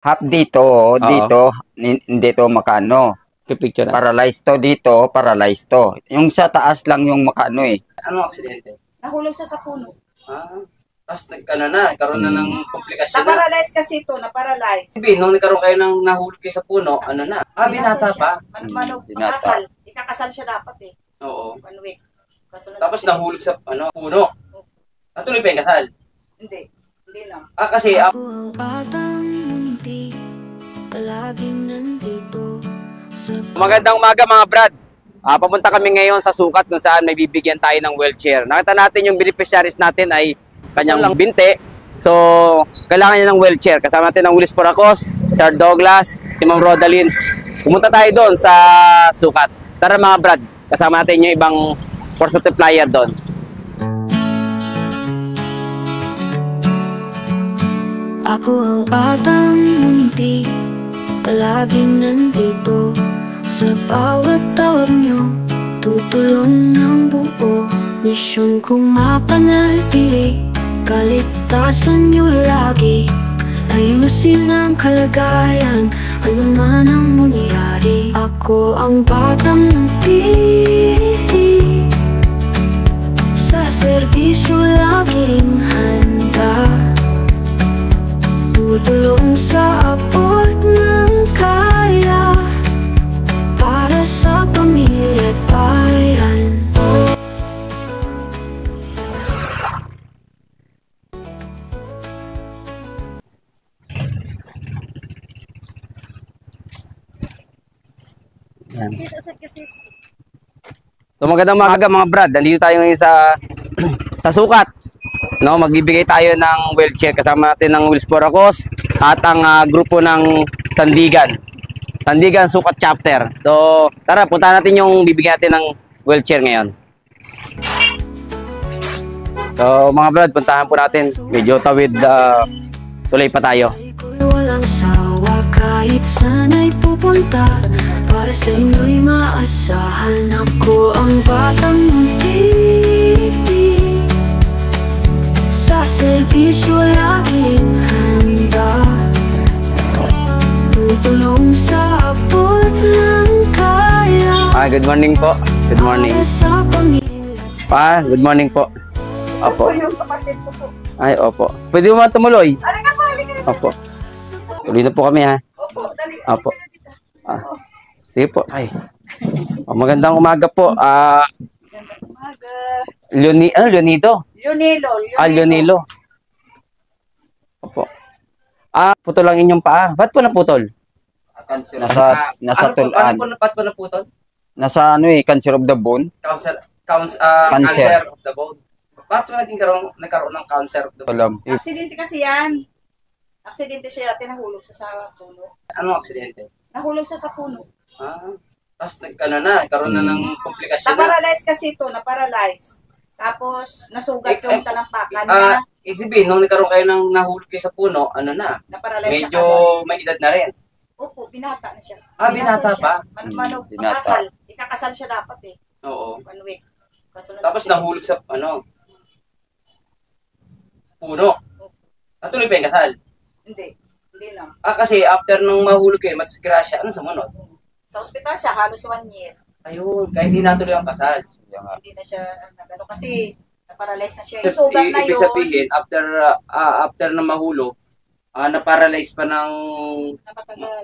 Half dito, Oo. dito, hindi to makano. Picture na. Paralyzed to dito, paralyzed to. Yung sa taas lang yung makano eh. Ano aksidente? Nahulog siya sa puno. Tapos nagkaroon na ng komplikasyon na. Na-paralyze kasi ito, na-paralyze. Sabi, nung nagkaroon kayo ng nahulog kayo sa puno, ano na? Binata pa. Binata. Makasal. Ikakasal siya dapat eh. Oo. 1 week. Kaso Tapos nahulog sa puno. Natuloy pa yung kasal. Hindi. Hindi na. Kasi Ako ang batang munti, palaging nandito sa Magandang umaga mga brad. Papunta kami ngayon sa sukat kung saan may bibigyan tayo ng wheelchair. Nakita natin yung beneficiaries natin ay kanyang lang binte. So, kailangan niya ng wheelchair. Kasama natin ang Willis Poracos, Sir Douglas, si Ma'am Rodaline. Pumunta tayo doon sa sukat. Tara mga brad, kasama natin yung ibang force multiplier doon. Ako ang batang munti, palaging nandito sa bawat tawag nyo, tutulong ng buo. Misyon kong mapanatili kaligtasan nyo lagi. Ayusin ang kalagayan, ano man ang mangyari. Ako ang batang munti, sa serbisyo laging handa, tutulong sa abot ng kaya, para sa pamilya at bayan. Yan. So magandang umaga mga brad. Nandito tayo ngayon sa sa sukat. No, magbibigay tayo ng wheelchair kasama natin ng Willis Poracos at ang grupo ng Sandigan. Sandigan Sukat Chapter. So, tara, punta natin yung bibigyan natin ng wheelchair ngayon. So, mga brad, puntahan po natin. Medyo tawid, tuloy pa tayo. Ako'y walang sawa kahit sana'y pupunta, para sa inyo'y maasahan. Ako ang batang munti, sa serbisyo laging handa, tutulong sa abot ng kaya. Good morning po. Good morning. Para sa pamilya. Good morning po. Opo. Ako yung kapatid ko po. Ay, opo. Pwede mo ba tumuloy? Halika po, halika. Opo. Tuloy na po kami ha. Opo, dali. Opo. Sige po. Ay. Magandang umaga po. Gandang umaga. Leonido. Leonelo. Leonilo. Opo. Putol lang inyong paa. Ba't po naputol? Nasa tulan. Ba't po naputol? Nasa ano eh, cancer of the bone. Cancer of the bone. Bakit po nagkaroon ng cancer of the bone? Alam. Aksidente kasi yan. Aksidente siya dati, nahulog siya sa puno. Anong aksidente? Nahulog siya sa puno. Tapos nagkaroon na ng komplikasyon na. Na-paralyze kasi ito, na-paralyze. Tapos, nasugat yung talampakan niya. Ibig sabihin, nung nagkaroon kayo ng nahulog kayo sa puno, Na-paralyze medyo siya may edad na rin. Opo, binata na siya. Binata pa? Binata. Makasal. Ikakasal siya dapat eh. Oo. 1 week. Kasunod Tapos siya. nahulog sa puno. Natuloy pa yung kasal. Hindi. Hindi na. Kasi after nung mahulog kayo, matisgrasya, ano sumunod? Sa ospital siya, halos 1 year. Ayun, kaya hindi natuloy ang kasal. Hindi na siya, nagano kasi, na-paralyze na siya. Yung sugat na Ibig yun, sabihin, after na mahulog, na-paralyze pa ng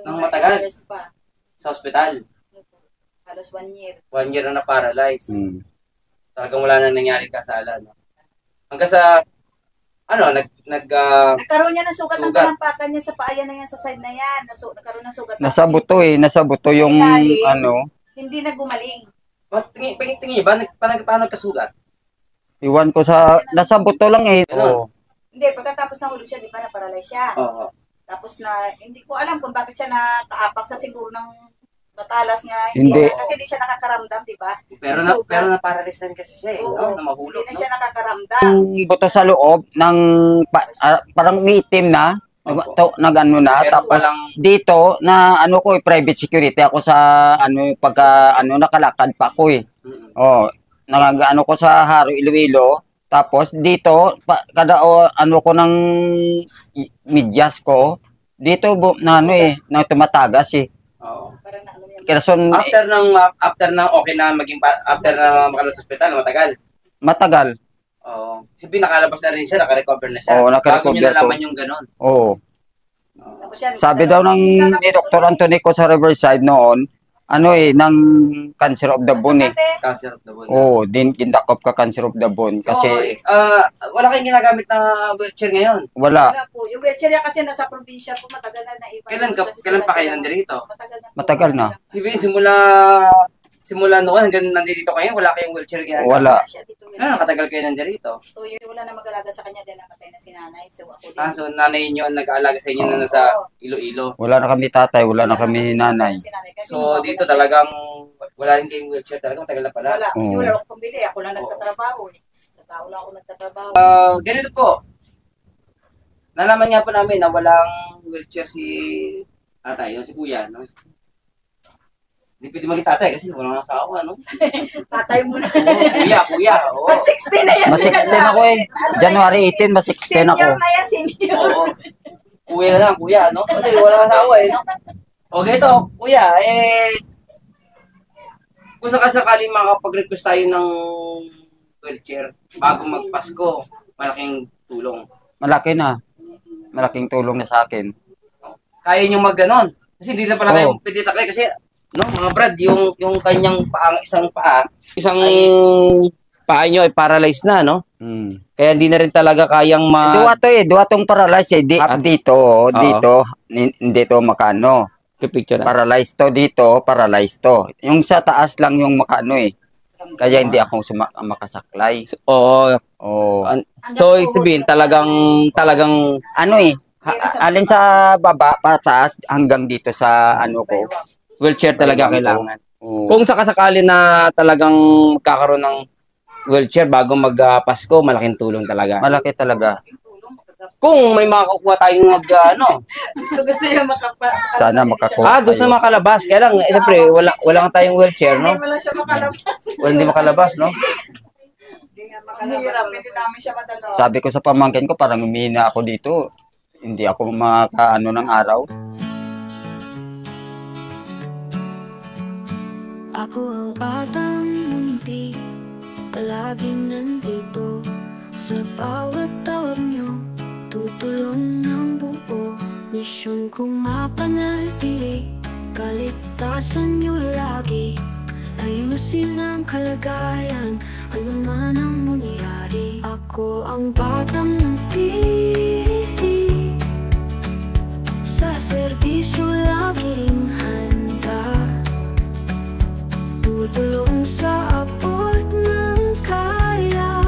matagal. Paralyze pa. Sa ospital. Halos 1 year. 1 year na na-paralyze. Hmm. Talagang wala na nangyari kasalan. No? Hanggang sa, Nagkaroon niya ng sugat ng Sugat. talampakan niya sa paa na yan, sa side na yan. Nagkaroon ng sugat. Nasa buto eh, nasa buto yung Ilalim. ano. Hindi na gumaling. tingin niyo ba, paano nagkasugat? Iwan ko sa, nasa buto lang eh. Ganun. Oo. Hindi, pagkatapos nahulog siya, di ba, na-paralyze siya. Oo. Tapos hindi ko alam kung bakit siya nakaapak sa siguro ng matalas nga. Hindi. Kasi hindi siya nakakaramdam, di ba? Pero na-paralyze na rin kasi siya Oo. no? Na mahulog. Hindi na siya nakakaramdam. Yung buto sa loob ng parang may itim na. Nag-ano na. Pero Tapos walang- dito na ano ko private security ako sa ano pagka ano nakalakad pa ako eh. Oh, nagano ko sa Haro Iloilo. Tapos dito kada ano ko ng medyas ko Dito na ano eh, na tumatagas eh. Oo. Parang na ano yan. Kerason, After ng okay na after na makalas sa ospital, matagal. matagal. Oo. Sabi nakalabas na rin siya, naka-recover na siya. Oo, naka-recover Bago niyo nalaman ko. yung ganon. Oo. Tapos yan, Sabi daw ng ni Dr. Anthony ko sa Riverside noon, ano eh, ng cancer of the bone eh. Cancer of the bone. Oo, dindakop ka cancer of the bone. Kasi Wala kayong ginagamit na wheelchair ngayon. wala. Wala po. Yung wheelchair niya kasi nasa probinsya po, matagal na naiba. Kailan pa kayo nandito? Matagal na po. Matagal na. Sabi, simula noon hanggang nandito kayo, wala kayong wheelchair ginagamit. Wala. Siya dito, Katagal kayo nandito. So, yun, wala na mag-alaga sa kanya dahil namatay na si nanay. So, ako din. So nanay niyo ang nag-aalaga sa inyo na nasa Iloilo. Wala na kami tatay, wala na kami nanay. So dito talagang wala rin kayong wheelchair talaga, matagal na pala. Wala. Kasi Oo. wala akong pambili. Ako lang nagtatrabaho eh. Sa tao lang ako nagtatrabaho. Ganito po. Nalaman nga po namin na walang wheelchair si tatay, si kuya, no? Hindi pwede maging tatay kasi walang asawa, no? Tatay mo na. Kuya, oo. Mag-16 na yan. Mas 16 ako eh. January 18, mas 16 ako. Senior na yan, senior. Oo. Kuya na lang, kuya, no? Kasi walang asawa eh, no? O ganito, kuya, kung sakasakaling makapag-request tayo ng wheelchair bago magpasko, malaking tulong. Malaki na. Malaking tulong na sa akin. Kaya nyo mag-ganon. Kasi hindi na pala kayo Oo. pwede sakay kasi, no, mga brad, yung kanyang isang paa nyo ay paralyzed na, no? Hmm. Kaya hindi na rin talaga kayang Duwa to eh, duwa tong paralyzed eh. Dito, hindi to makano. picture na. Paralyzed to dito, paralyzed to. Yung sa taas lang yung makano eh. Kaya hindi ako makasaklay. Oo. Oh. So, ibig sabihin, talagang, Ano eh, alin sa baba, pataas, hanggang dito sa ano ko. wheelchair talaga kailangan. Oh. Kung sakasakali na talagang magkakaroon ng wheelchair bago mag-Pasko, malaking tulong talaga. Malaki talaga. Kung may makakuha tayong Gusto niya Sana makakuha. gusto na makalabas. Kaya lang, siyempre, wala nga tayong wheelchair, no? Hindi mo lang siya makalabas. Hindi makalabas, no? Ang hirap, hindi namin siya madala. Sabi ko sa pamangkin ko, parang umihina ako dito. Hindi ako makaano ng araw. Ako ang batang munti, palaging nandito. Sa bawat tawag nyo, tutulong ng buo. Misyon kong mapanatili, kaligtasan nyo lagi. Ayusin ang kalagayan, ano man ang mangyari. Ako ang batang munti, sa serbisyo laging handa. Tutulong sa abot ng kaya,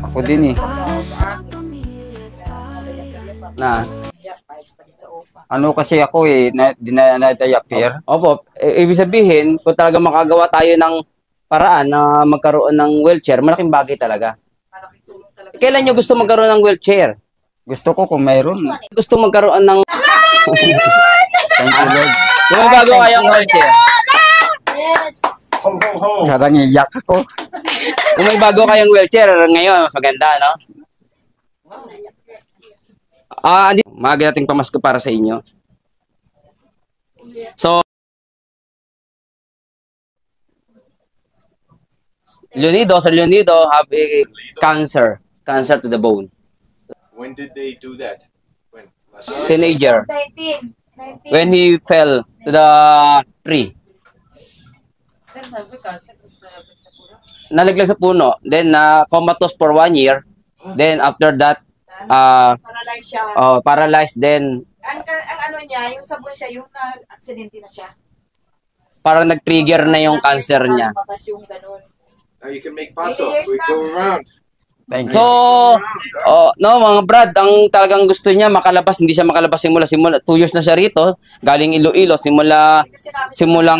Ako din eh. para sa pamilya tayo. Ano kasi ako eh, dinadayapir. Opo, ibig sabihin, kung talaga makagawa tayo ng paraan na magkaroon ng wheelchair, malaking bagay talaga. Kailan nyo gusto magkaroon ng wheelchair? Gusto ko kung mayroon. Gusto magkaroon ng... Thank you Lord. Kung may bago kayong wheelchair. Yes! Karang iyak ako. Kung may bago kayong wheelchair, ngayon, mas maganda, no? Maaga nating pamasko para sa inyo. So, Sir Leonido have a cancer to the bone. When did they do that? When? Teenager. 19. When he fell to the tree. Nalaglag sa puno. Then, comatose for 1 year. Then, after that, Paralyzed siya. paralyzed. Then, Ang ano niya, yung sabon siya, yung na-aksidente na siya. parang nag-trigger na yung cancer niya. Lumabas yung ganun. Now you can make paso. years We na. go around. Thank you. So, no, mga brad, ang talagang gusto niya makalabas, hindi siya makalabas simula 2 years na siya rito, galing Iloilo, simula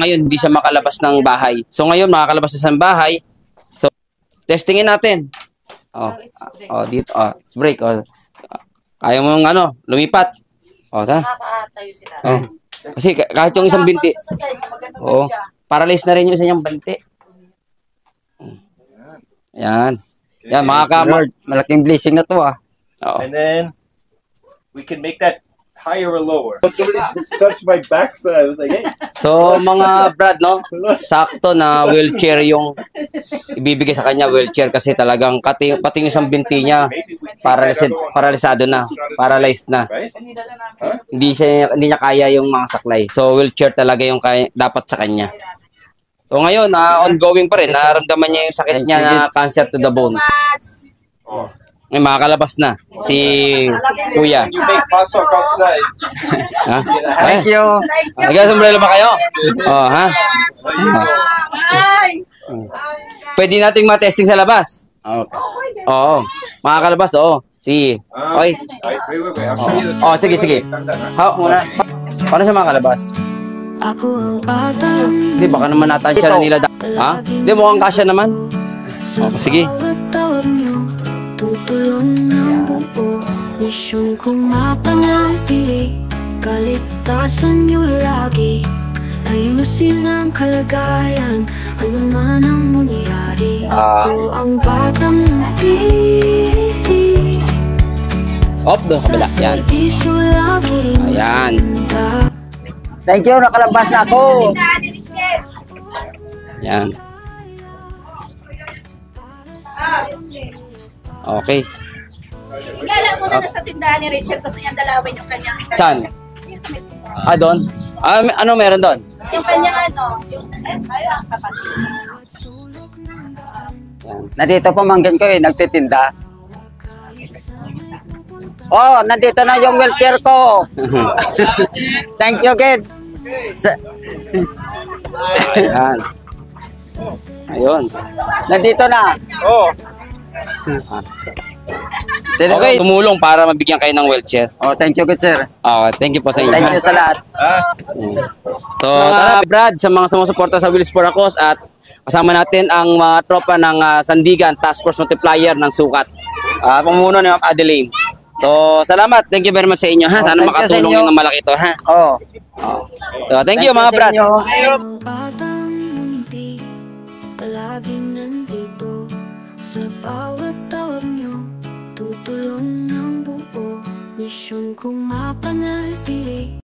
ngayon hindi siya makalabas ng bahay. So ngayon makakalabas siya sa bahay. So testingin natin. Dito, it's break. Ayaw mo ng lumipat. Tara. Nakakatayo sila. Kasi kahit yung isang binti, paralyzed na rin yung isang binti. Yan. Yan, mga Lord, malaking blessing na to ah. Oo. And then we can make that higher or lower? Somebody just touched my backside. I was like, hey. So, mga Brad, no? Sakto na wheelchair yung ibibigay sa kanya, wheelchair, kasi talagang pati yung isang binti niya, paralisado na, paralyzed na. Right? Hindi niya kaya yung mga saklay. So, wheelchair talaga yung dapat sa kanya. So, ngayon, ongoing pa rin. Nararamdaman niya yung sakit niya na cancer to the bone. Oh. May makakalabas na si Kuya. You make pasok outside. Ha? Thank you. Nag-sombrero ba kayo? Oh, ha? Ay! Pwede nating ma-testing sa labas. Okay. Oo. Makakalabas, oo. Sige. Okay. Wait. I'll show you the Oh, sige. Ha, muna. Paano siya makakalabas? Ako ang batang Hindi, baka naman natansya na nila. Ha? Hindi, mukhang kasya naman. sa sige. bawat tawag niyo, tutulong ng buo. Misyon kong mapanatili, kaligtasan niyo lagi. Ayusin ang kalagayan, ano man ang mangyari. Ako ang batang munti, Op, doon sa kabila. Yan. servisyo laging Ayan. handa. Thank you, nakalabas na ako. Yan. Okay. Igala mo na sa tindahan ni Richard kasi yung dalawin yung kanyang... Saan? Doon? Ano meron doon? Yung kanyang yung... Ayun, kapatid. Yan. Nandito pamangkin ko nagtitinda. Oh, nandito na yung wheelchair ko. Thank you, kid. Ayan. Ayun. Nandito na. Oh. Okay, tumulong para mabigyan kayo ng wheelchair. Oh, thank you, good sir. Thank you po sa inyo. Thank you sa lahat. So, tara, Brad, sa mga sumusuporta sa Wheels for a Cause at kasama natin ang mga tropa ng Sandigan Task Force Multiplier ng Sukat. Pumuno ni Ma'am Adeline. So, salamat. Thank you very much sa inyo, ha? Sana thank you sa makatulong inyo. yun ng malaki ito, ha? Oh. So, thank you, mga sa Brad. inyo. Batang munti, palaging nandito. Sa bawat tawag niyo, tutulong ng buo. Misyon kong mapanatili,